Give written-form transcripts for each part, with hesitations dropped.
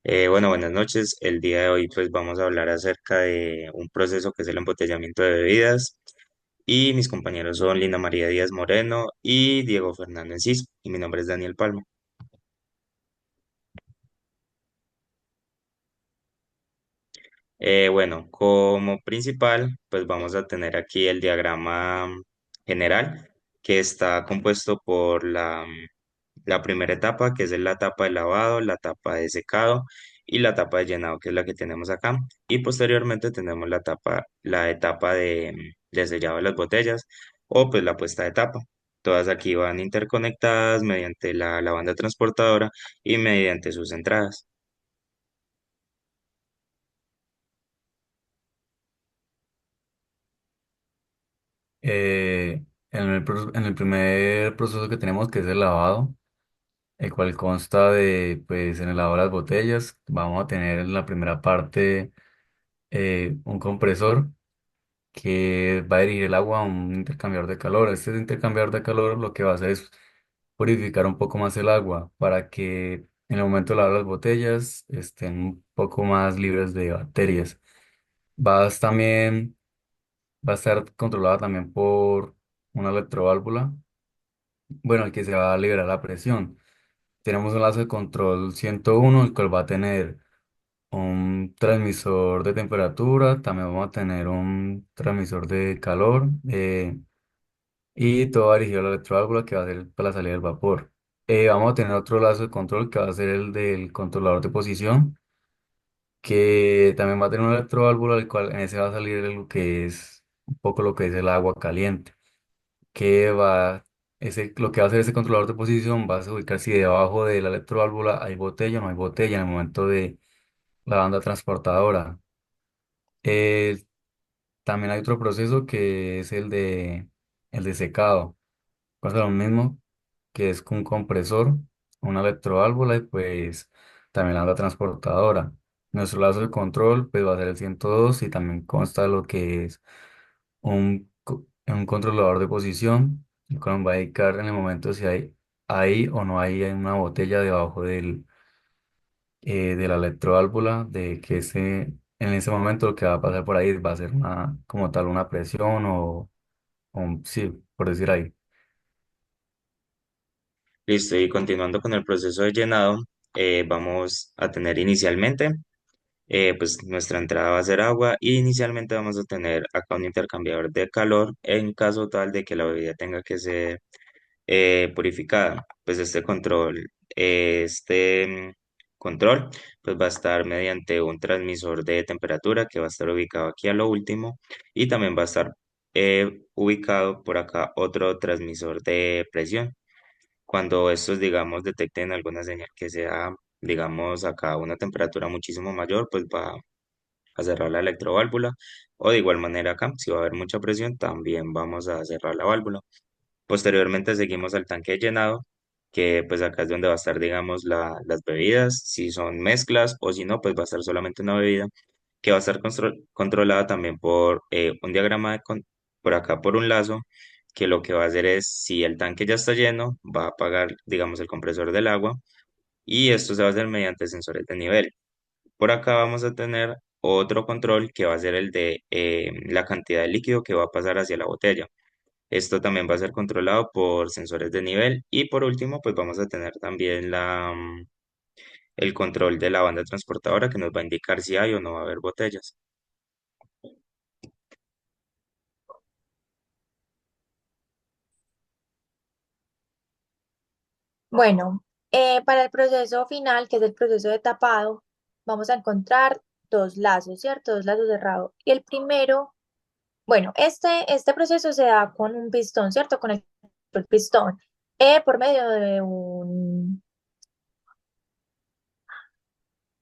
Bueno, buenas noches. El día de hoy pues vamos a hablar acerca de un proceso que es el embotellamiento de bebidas y mis compañeros son Lina María Díaz Moreno y Diego Fernando Enciso y mi nombre es Daniel Palma. Bueno, como principal pues vamos a tener aquí el diagrama general que está compuesto por la primera etapa, que es la etapa de lavado, la etapa de secado y la etapa de llenado, que es la que tenemos acá. Y posteriormente tenemos la etapa de sellado de las botellas o pues la puesta de tapa. Todas aquí van interconectadas mediante la banda transportadora y mediante sus entradas. En el primer proceso que tenemos, que es el lavado, el cual consta de, pues, en el lavado de las botellas, vamos a tener en la primera parte un compresor que va a dirigir el agua a un intercambiador de calor. Este intercambiador de calor lo que va a hacer es purificar un poco más el agua para que en el momento de lavar las botellas estén un poco más libres de bacterias. También va a estar controlada también por una electroválvula, bueno, el que se va a liberar la presión. Tenemos un lazo de control 101, el cual va a tener un transmisor de temperatura, también vamos a tener un transmisor de calor, y todo va dirigido a la electroválvula que va a ser para la salida del vapor. Vamos a tener otro lazo de control que va a ser el del controlador de posición, que también va a tener una electroválvula, el cual en ese va a salir lo que es un poco lo que es el agua caliente, que va, lo que va a hacer ese controlador de posición va a ubicar si debajo de la electroválvula hay botella o no hay botella en el momento de la banda transportadora. Eh, También hay otro proceso que es el de secado. Pasa lo mismo, que es con un compresor, una electroválvula y pues también la banda transportadora. Nuestro lazo de control pues va a ser el 102 y también consta de lo que es un controlador de posición, el cual va a indicar en el momento si hay ahí o no hay una botella debajo de la electroválvula, de que en ese momento lo que va a pasar por ahí va a ser como tal una presión sí, por decir ahí. Listo, y continuando con el proceso de llenado, vamos a tener inicialmente pues nuestra entrada va a ser agua y inicialmente vamos a tener acá un intercambiador de calor en caso tal de que la bebida tenga que ser purificada. Pues control pues va a estar mediante un transmisor de temperatura que va a estar ubicado aquí a lo último y también va a estar ubicado por acá otro transmisor de presión. Cuando estos, digamos, detecten alguna señal que sea, digamos, acá una temperatura muchísimo mayor, pues va a cerrar la electroválvula o de igual manera acá, si va a haber mucha presión, también vamos a cerrar la válvula. Posteriormente seguimos al tanque de llenado, que pues acá es donde va a estar, digamos, las bebidas, si son mezclas o si no, pues va a estar solamente una bebida, que va a estar controlada también por un diagrama por acá por un lazo, que lo que va a hacer es, si el tanque ya está lleno, va a apagar, digamos, el compresor del agua y esto se va a hacer mediante sensores de nivel. Por acá vamos a tener otro control que va a ser el de la cantidad de líquido que va a pasar hacia la botella. Esto también va a ser controlado por sensores de nivel y por último pues vamos a tener también el control de la banda transportadora que nos va a indicar si hay o no va a haber botellas. Bueno, para el proceso final, que es el proceso de tapado, vamos a encontrar dos lazos, ¿cierto? Dos lazos cerrados. Y el primero, bueno, este proceso se da con un pistón, ¿cierto? Con el pistón, por medio de un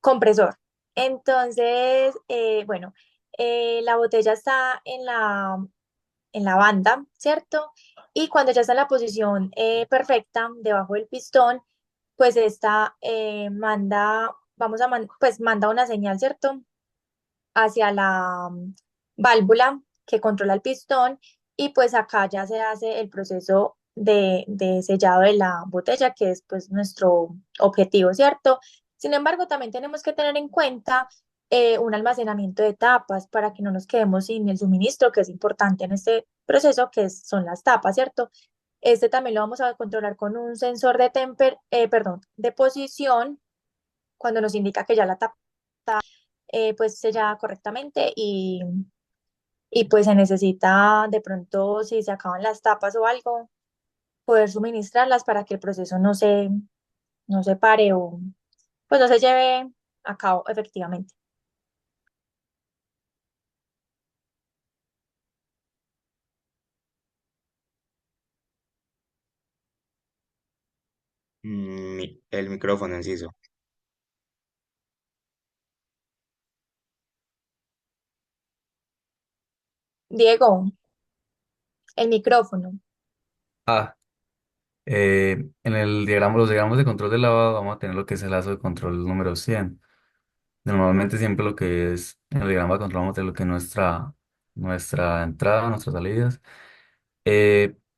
compresor. Entonces, bueno, la botella está en la banda, ¿cierto? Y cuando ya está en la posición perfecta debajo del pistón, pues esta pues manda una señal, ¿cierto? Hacia la válvula que controla el pistón y pues acá ya se hace el proceso de sellado de la botella, que es pues nuestro objetivo, ¿cierto? Sin embargo, también tenemos que tener en cuenta un almacenamiento de tapas para que no nos quedemos sin el suministro, que es importante en este proceso, son las tapas, ¿cierto? Este también lo vamos a controlar con un sensor perdón, de posición cuando nos indica que ya la tapa pues sella correctamente y pues se necesita de pronto, si se acaban las tapas o algo, poder suministrarlas para que el proceso no se pare o pues no se lleve a cabo efectivamente. El micrófono, inciso. Diego, el micrófono. Ah, en el diagrama, los diagramas de control de lavado vamos a tener lo que es el lazo de control número 100. Normalmente siempre lo que es en el diagrama de control vamos a tener lo que es nuestra entrada, nuestras salidas.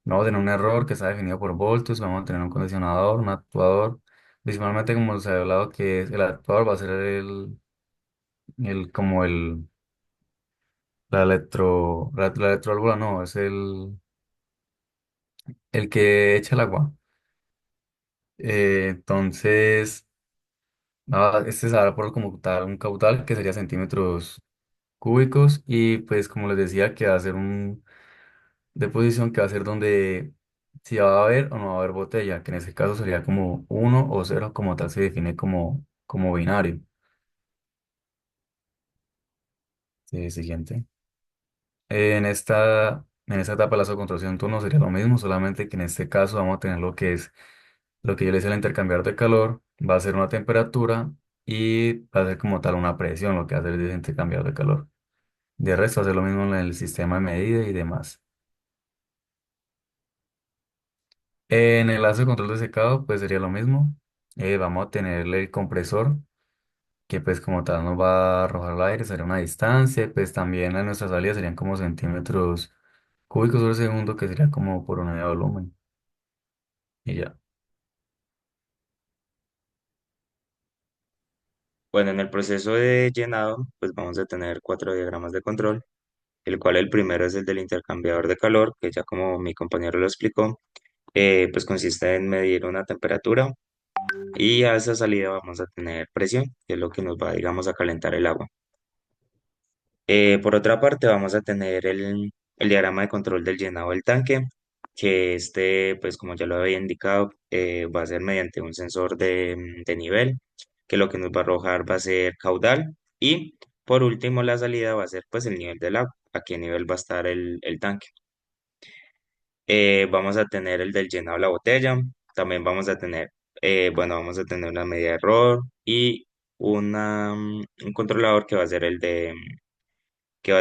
Vamos a tener un error que está definido por voltios, vamos a tener un condicionador, un actuador. Principalmente como se ha hablado que el actuador va a ser como la electróloga no, es el que echa el agua. Entonces, este se dará por como tal un caudal que sería centímetros cúbicos y pues como les decía que va a ser un deposición que va a ser donde si va a haber o no va a haber botella, que en ese caso sería como uno o cero como tal se define como binario. Sí, siguiente. En esta etapa de la construcción turno sería lo mismo, solamente que en este caso vamos a tener lo que es lo que yo le decía el intercambiador de calor, va a ser una temperatura y va a ser como tal una presión, lo que hace el intercambiador de calor. De resto, hacer lo mismo en el sistema de medida y demás. En el lazo de control de secado, pues sería lo mismo. Vamos a tener el compresor, que pues como tal nos va a arrojar el aire, sería una distancia, pues también en nuestra salida serían como centímetros cúbicos por segundo, que sería como por unidad de volumen. Y ya. Bueno, en el proceso de llenado, pues vamos a tener cuatro diagramas de control, el cual el primero es el del intercambiador de calor, que ya como mi compañero lo explicó, pues consiste en medir una temperatura y a esa salida vamos a tener presión, que es lo que nos va, digamos, a calentar el agua. Por otra parte, vamos a tener el diagrama de control del llenado del tanque, que este, pues como ya lo había indicado, va a ser mediante un sensor de nivel, que lo que nos va a arrojar va a ser caudal y por último la salida va a ser pues el nivel del agua, a qué nivel va a estar el tanque. Vamos a tener el del llenado de la botella, también vamos a tener, bueno, vamos a tener una medida de error y un controlador que va a ser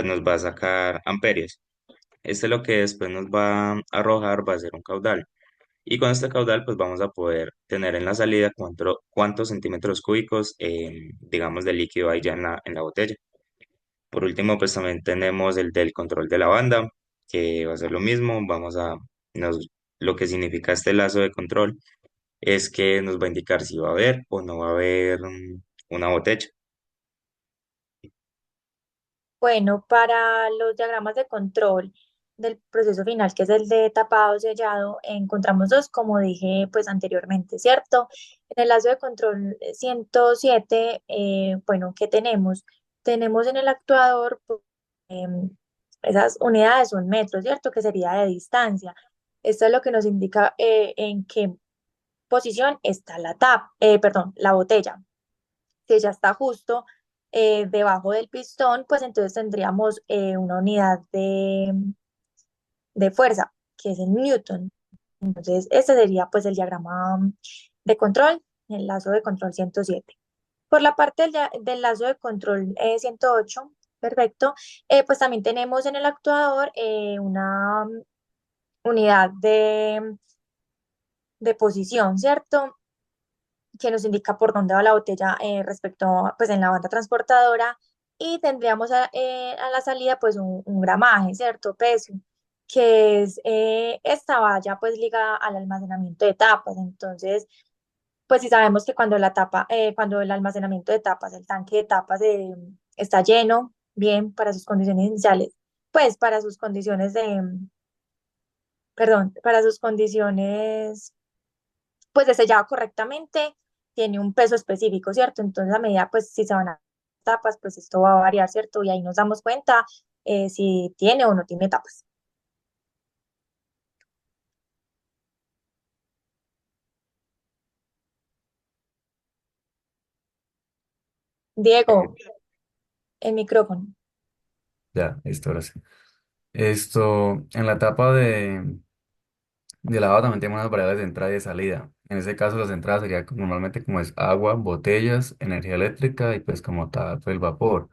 nos va a sacar amperios. Este lo que después nos va a arrojar va a ser un caudal. Y con este caudal pues vamos a poder tener en la salida cuántos centímetros cúbicos, digamos, de líquido hay ya en la botella. Por último pues también tenemos el del control de la banda, que va a ser lo mismo. Lo que significa este lazo de control es que nos va a indicar si va a haber o no va a haber una botella. Bueno, para los diagramas de control del proceso final, que es el de tapado sellado, encontramos dos, como dije pues anteriormente, ¿cierto? En el lazo de control 107, bueno, ¿qué tenemos? Tenemos en el actuador esas unidades son metros, ¿cierto? Que sería de distancia. Esto es lo que nos indica en qué posición está perdón, la botella. Si ya está justo debajo del pistón, pues entonces tendríamos una unidad de fuerza, que es el newton. Entonces, este sería pues el diagrama de control, el lazo de control 107. Por la parte del lazo de control 108, perfecto, pues también tenemos en el actuador una unidad de posición, ¿cierto? Que nos indica por dónde va la botella pues en la banda transportadora y tendríamos a la salida pues un gramaje, ¿cierto? Peso, que es esta valla pues ligada al almacenamiento de tapas. Entonces, pues si sabemos que cuando cuando el almacenamiento de tapas, el tanque de tapas está lleno, bien, para sus condiciones iniciales, pues para sus condiciones perdón, para sus condiciones, pues de sellado correctamente, tiene un peso específico, ¿cierto? Entonces a medida, pues si se van a tapas, pues esto va a variar, ¿cierto? Y ahí nos damos cuenta si tiene o no tiene tapas. Eh, Diego, el micrófono. Ya, listo, ahora sí. Esto, en la etapa de lavado también tenemos unas variables de entrada y de salida. En ese caso, las entradas sería normalmente como es agua, botellas, energía eléctrica y pues como tal, pues, el vapor.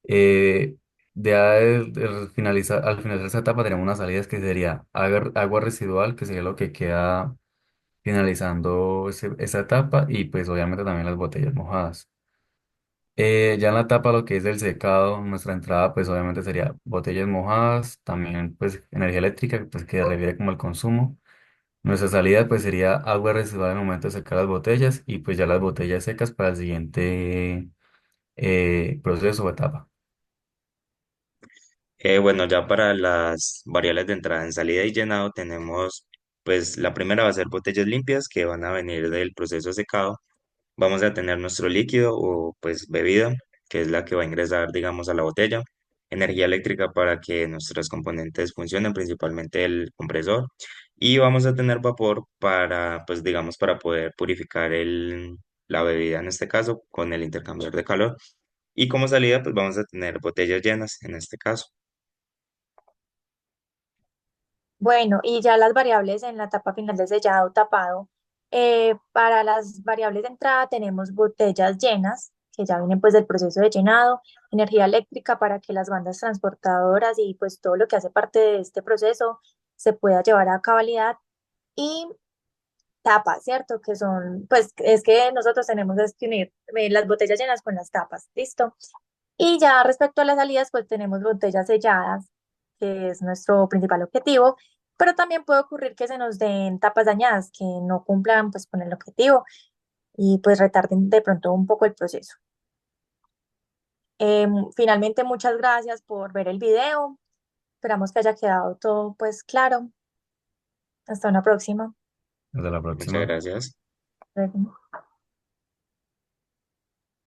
Eh, ya al finalizar esa etapa tenemos unas salidas que sería agua residual, que sería lo que queda finalizando esa etapa y pues obviamente también las botellas mojadas. Ya en la etapa lo que es el secado, nuestra entrada pues obviamente sería botellas mojadas, también pues energía eléctrica pues que refiere como el consumo. Nuestra salida pues sería agua residual al momento de secar las botellas y pues ya las botellas secas para el siguiente proceso o etapa. bueno, ya para las variables de entrada en salida y llenado tenemos, pues la primera va a ser botellas limpias que van a venir del proceso de secado. Vamos a tener nuestro líquido o pues bebida, que es la que va a ingresar, digamos, a la botella. Energía eléctrica para que nuestros componentes funcionen, principalmente el compresor. Y vamos a tener vapor para, pues digamos, para poder purificar la bebida en este caso con el intercambiador de calor. Y como salida, pues vamos a tener botellas llenas en este caso. Bueno, y ya las variables en la etapa final de sellado tapado. Para las variables de entrada tenemos botellas llenas, que ya vienen pues del proceso de llenado, energía eléctrica para que las bandas transportadoras y pues todo lo que hace parte de este proceso se pueda llevar a cabalidad y tapas, ¿cierto? Que son, pues es que nosotros tenemos que unir las botellas llenas con las tapas, ¿listo? Y ya respecto a las salidas, pues tenemos botellas selladas, que es nuestro principal objetivo, pero también puede ocurrir que se nos den tapas dañadas, que no cumplan pues con el objetivo y pues retarden de pronto un poco el proceso. Finalmente, muchas gracias por ver el video. Esperamos que haya quedado todo pues claro. Hasta una próxima. Hasta la Muchas próxima. gracias. Luego.